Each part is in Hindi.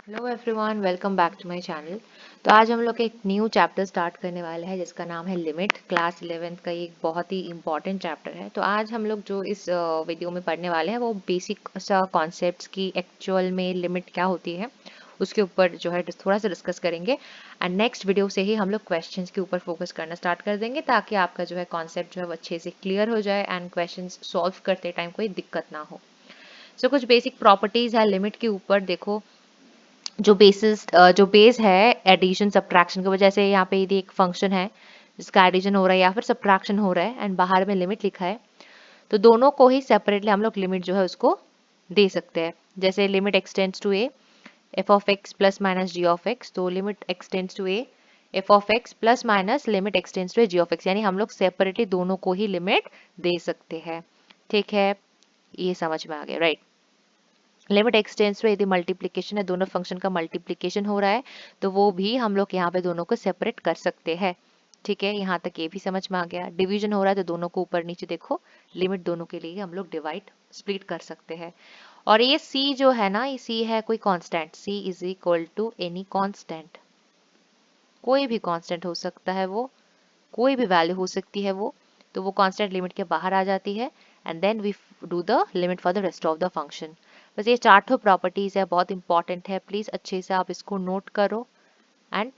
Hello everyone, welcome back to my channel. तो आज हम लोग एक न्यू चैप्टर स्टार्ट करने वाले हैं जिसका नाम है लिमिट। क्लास 11th का एक बहुत ही इम्पॉर्टेंट चैप्टर है। तो आज हम लोग जो इस वीडियो में पढ़ने वाले हैं वो बेसिक सा कॉन्सेप्ट्स की एक्चुअल में लिमिट क्या होती है उसके ऊपर जो है थोड़ा सा डिस्कस करेंगे। एंड नेक्स्ट वीडियो से ही हम लोग क्वेश्चंस के ऊपर फोकस करना स्टार्ट कर देंगे ताकि आपका जो है कॉन्सेप्ट जो है वो अच्छे से क्लियर हो जाए एंड क्वेश्चंस सॉल्व करते टाइम कोई दिक्कत ना हो। सो कुछ बेसिक प्रॉपर्टीज है लिमिट के ऊपर। देखो, जो बेस है एडिशन सब्ट्रैक्शन की वजह से यहाँ पे यदि एक फंक्शन है जिसका एडिशन हो रहा है या फिर सब्ट्रैक्शन हो रहा है एंड बाहर में लिमिट लिखा है, तो दोनों को ही सेपरेटली हम लोग लिमिट जो है उसको दे सकते हैं। जैसे limit x tends to a f of x plus minus g of x, तो limit x tends to a f of x plus minus limit x tends to a g of x, यानी हम लोग सेपरेटली दोनों को ही लिमिट दे सकते हैं। ठीक है, ये समझ में आ गया, राइट। लिमिट एक्सटेंड्स टू यदि मल्टीप्लीकेशन है, दोनों फंक्शन का मल्टीप्लीकेशन हो रहा है, तो वो भी हम लोग यहाँ पे दोनों को सेपरेट कर सकते हैं। ठीक है, यहाँ तक ये भी समझ में आ गया। डिवीजन हो रहा है तो दोनों को ऊपर नीचे देखो, लिमिट दोनों के लिए हम लोग डिवाइड स्प्लिट कर सकते हैं। और ये c जो है ना, ये c है कोई constant, c is equal to any constant. कोई भी कांस्टेंट हो सकता है, वो कोई भी वैल्यू हो सकती है वो, तो वो कांस्टेंट लिमिट के बाहर आ जाती है and then we do the limit for the rest of the function. बस ये चार ठो प्रॉपर्टीज है, बहुत इंपॉर्टेंट है, प्लीज अच्छे से आप इसको नोट करो एंड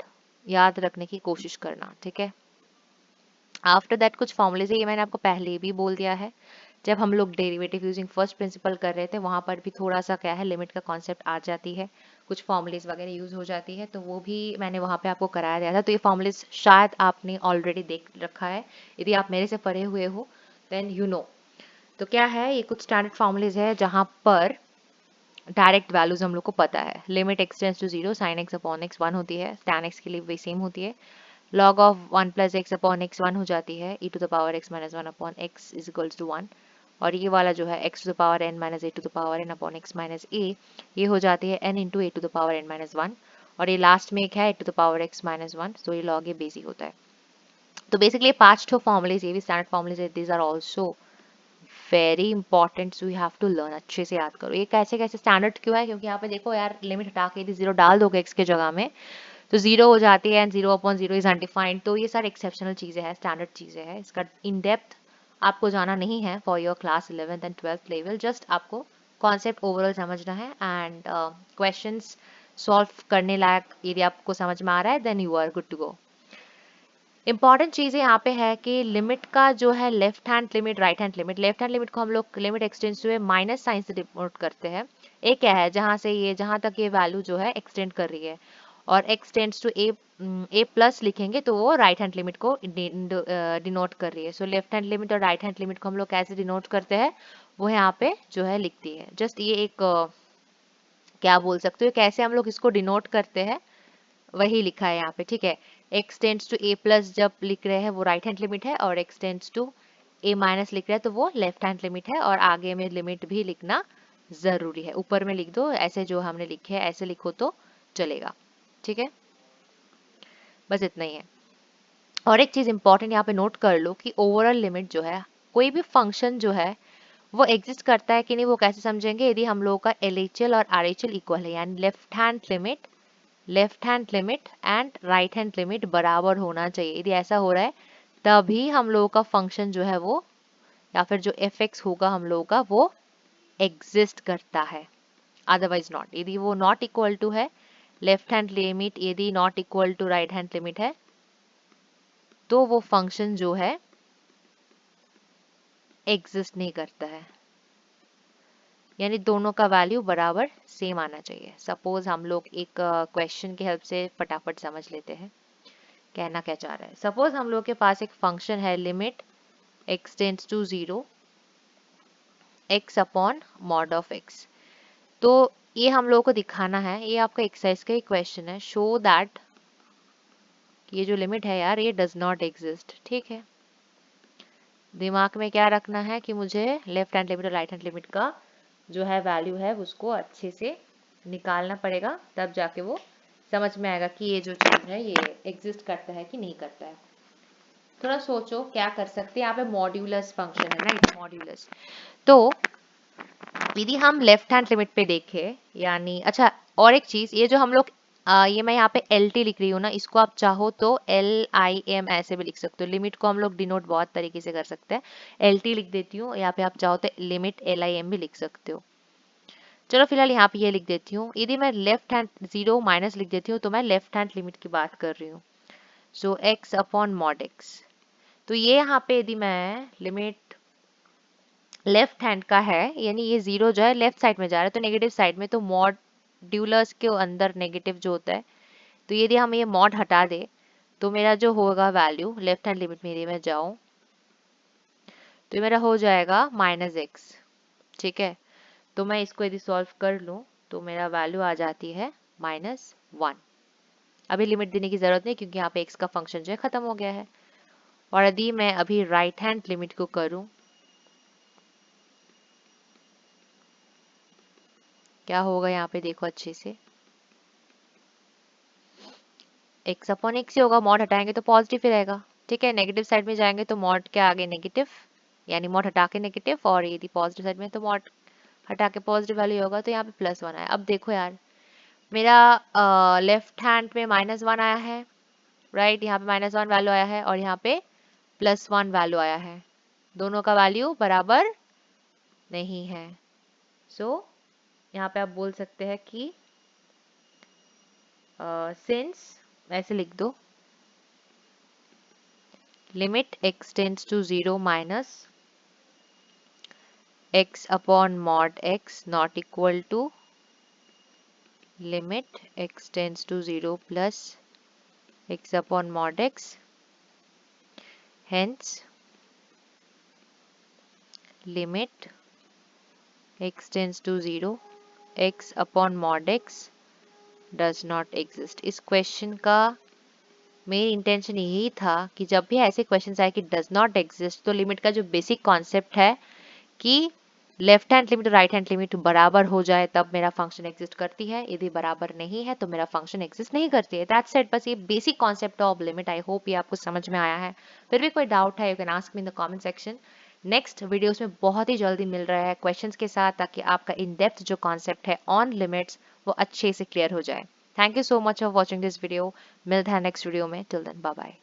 याद रखने की कोशिश करना। ठीक है, आफ्टर दैट कुछ फॉर्मूलेज है, ये मैंने आपको पहले भी बोल दिया है। जब हम लोग डेरिवेटिव यूजिंग फर्स्ट प्रिंसिपल कर रहे थे वहां पर भी थोड़ा सा क्या है, लिमिट का कॉन्सेप्ट आ जाती है, कुछ फॉर्मूलेज वगैरह यूज हो जाती है, तो वो भी मैंने वहां पे आपको कराया दिया था। तो ये फॉर्मूलेज शायद आपने ऑलरेडी देख रखा है, यदि आप मेरे से पढ़े हुए हो देन यू नो। तो क्या है, ये कुछ स्टैंडर्ड फॉर्मूलेज है जहां पर डायरेक्ट वैल्यूज हम लोग को पता है। Limit x tends to zero, sine x upon x 1 होती है, टैन एक्स के लिए भी सेम होती है। log of 1 plus x upon x 1 हो जाती है, e to the power x minus 1 upon x is equals to 1। और ये वाला जो है x to the power n minus a to the power n upon x minus a, ये हो जाती है n into a to the power n minus 1। और ये लास्ट में एक है a to the power x minus 1, तो ये लॉग ए बेसिक होता है। तो बेसिकली पांच ठो फॉर्मुलेज, ये भी स्टैंडर्ड फॉर्मुलेज है, these are also very important, so you have to learn, अच्छे से याद करो। ये कैसे कैसे स्टैंडर्ड क्यों है, क्योंकि यहाँ पे देखो यार, लिमिट हटा के यदि जीरो डाल दोगे x के जगह में तो जीरो हो जाती है and zero upon zero is undefined. तो ये सारी एक्सेप्शनल चीजें हैं, स्टैंडर्ड चीजें हैं, इसका इन डेप्थ आपको जाना नहीं है for your class 11th and 12th level. Just आपको कॉन्सेप्ट ओवरऑल समझना है एंड क्वेश्चंस सॉल्व करने लायक यदि आपको समझ में आ रहा है then you are good to go. Important चीज़ यहाँ पे है कि लिमिट का जो है left hand limit, right hand limit. Left hand limit को हम लोग limit x tends to minus sign से डिनोट करते हैं। एक क्या है, जहाँ से ये, जहाँ तक ये वैल्यू जो है एक्सटेंड कर रही है, और एक्सटेंड्स टू ए प्लस लिखेंगे तो वो राइट हैंड लिमिट को डिनोट कर रही है। सो लेफ्ट हैंड लिमिट और राइट हैंड लिमिट को हम लोग कैसे डिनोट करते हैं वो यहाँ पे जो है लिखती है। जस्ट ये एक क्या बोल सकते हो, कैसे हम लोग इसको डिनोट करते हैं वही लिखा है यहाँ पे। ठीक है, x tends to a plus जब लिख रहे हैं वो राइट हैंड लिमिट है, और x tends to a minus लिख रहे हैं तो वो लेफ्ट हैंड लिमिट है। और आगे में लिमिट भी लिखना जरूरी है, ऊपर में लिख दो, ऐसे जो हमने लिखे हैं ऐसे लिखो तो चलेगा। ठीक है, बस इतना ही है। और एक चीज इंपॉर्टेंट यहाँ पे नोट कर लो कि ओवरऑल लिमिट जो है, कोई भी फंक्शन जो है वो एग्जिस्ट करता है कि नहीं वो कैसे समझेंगे, यदि हम लोगों का LHL और RHL इक्वल है, यानी left hand limit and right hand limit बराबर होना चाहिए। यदि ऐसा हो रहा है तभी हम लोगों का फंक्शन जो है वो, या फिर जो fx होगा हम लोगों का, वो एग्जिस्ट करता है, अदरवाइज नॉट। यदि वो नॉट इक्वल टू है, लेफ्ट हैंड लिमिट यदि not equal to right hand limit है, तो वो फंक्शन जो है एग्जिस्ट नहीं करता है, यानी दोनों का वैल्यू बराबर सेम आना चाहिए। सपोज हम लोग एक क्वेश्चन की हेल्प से फटाफट समझ लेते हैं कहना क्या चाह रहा है। सपोज हम लोग के पास एक फंक्शन है, limit x tends to zero x upon mod of x। तो ये हम लोगों को दिखाना है, ये आपका एक्सरसाइज का ही क्वेश्चन है, शो दैट ये जो लिमिट है यार ये डज नॉट एग्जिस्ट। ठीक है, दिमाग में क्या रखना है कि मुझे लेफ्ट हैंड लिमिट और राइट हैंड लिमिट का जो है वैल्यू है उसको अच्छे से निकालना पड़ेगा, तब जाके वो समझ में आएगा कि ये जो चीज है ये एग्जिस्ट करता है कि नहीं करता है। थोड़ा सोचो क्या कर सकते हैं। यहाँ पे मॉड्यूलस फंक्शन है, राइट, मॉड्यूलस। तो यदि हम लेफ्ट हैंड लिमिट पे देखें, यानी अच्छा और एक चीज, ये जो हम लोग ये मैं यहाँ पे एल टी लिख रही हूँ ना, इसको आप चाहो तो LIM ऐसे भी लिख सकते हो। लिमिट को हम लोग डिनोट बहुत तरीके से कर सकते हैं। LT लिख देती हूँ, यहाँ पे आप चाहो तो लिमिट LIM भी लिख सकते हो। चलो फिलहाल यहाँ पे ये लिख देती हूँ। यदि मैं लेफ्ट हैंड 0 माइनस लिख देती हूँ तो मैं लेफ्ट हैंड लिमिट की बात कर रही हूँ। सो x अपॉन मॉड x। तो ये यहाँ पे यदि मैं लिमिट लेफ्ट हैंड का है, यानी ये 0 जो है लेफ्ट साइड में जा रहा है तो नेगेटिव साइड में, तो मॉड्यूलस के अंदर नेगेटिव जो होता है, तो यदि हम ये मॉड हटा दे तो मेरा जो होगा वैल्यू लेफ्ट हैंड लिमिट में यदि मैं जाऊं तो ये मेरा हो जाएगा -x। ठीक है, तो मैं इसको यदि सॉल्व कर लूं तो मेरा वैल्यू आ जाती है -1। अभी लिमिट देने की जरूरत नहीं क्योंकि यहाँ पे x का फंक्शन जो है खत्म हो गया है। और यदि मैं अभी राइट हैंड लिमिट को करूं, क्या होगा यहाँ पे देखो अच्छे से, x अपॉन x ही होगा। मॉड हटाएंगे तो पॉजिटिव ही रहेगा। ठीक है, नेगेटिव साइड में जाएंगे तो मॉड के आगे नेगेटिव, यानी मॉड हटा के नेगेटिव, और यदि पॉजिटिव साइड में तो मॉड हटा के पॉजिटिव वैल्यू होगा। तो यहाँ पे +1 आया। अब देखो यार, मेरा लेफ्ट हैंड में -1 आया है, राइट, यहाँ पे -1 वैल्यू आया है और यहाँ पे +1 वैल्यू आया है। दोनों का वैल्यू बराबर नहीं है। सो यहाँ पे आप बोल सकते हैं कि सिंस, ऐसे लिख दो, limit x tends to 0 minus x upon mod x not equal to limit x tends to 0 plus x upon mod x. Hence, limit x tends to 0, x upon mod x does not exist. इस क्वेश्चन का मेरी इंटेंशन यही था कि जब भी ऐसे क्वेश्चन आए कि डज नॉट एग्जिस्ट, तो लिमिट का जो बेसिक कॉन्सेप्ट है कि लेफ्ट हैंड लिमिट और राइट हैंड लिमिट बराबर हो जाए तब मेरा फंक्शन एग्जिस्ट करती है, यदि बराबर नहीं है तो मेरा फंक्शन एग्जिस्ट नहीं करती है। दैट्स इट, बस ये basic concept of limit. I hope ये आपको समझ में आया है। फिर भी कोई डाउट है you can ask me in the comment section. Next videos में बहुत ही जल्दी मिल रहा है क्वेश्चंस के साथ, ताकि आपका इन डेप्थ जो कॉन्सेप्ट है ऑन लिमिट्स वो अच्छे से क्लियर हो जाए। Thank you so much for watching this video. मिलते हैं नेक्स्ट वीडियो में। Till then bye bye.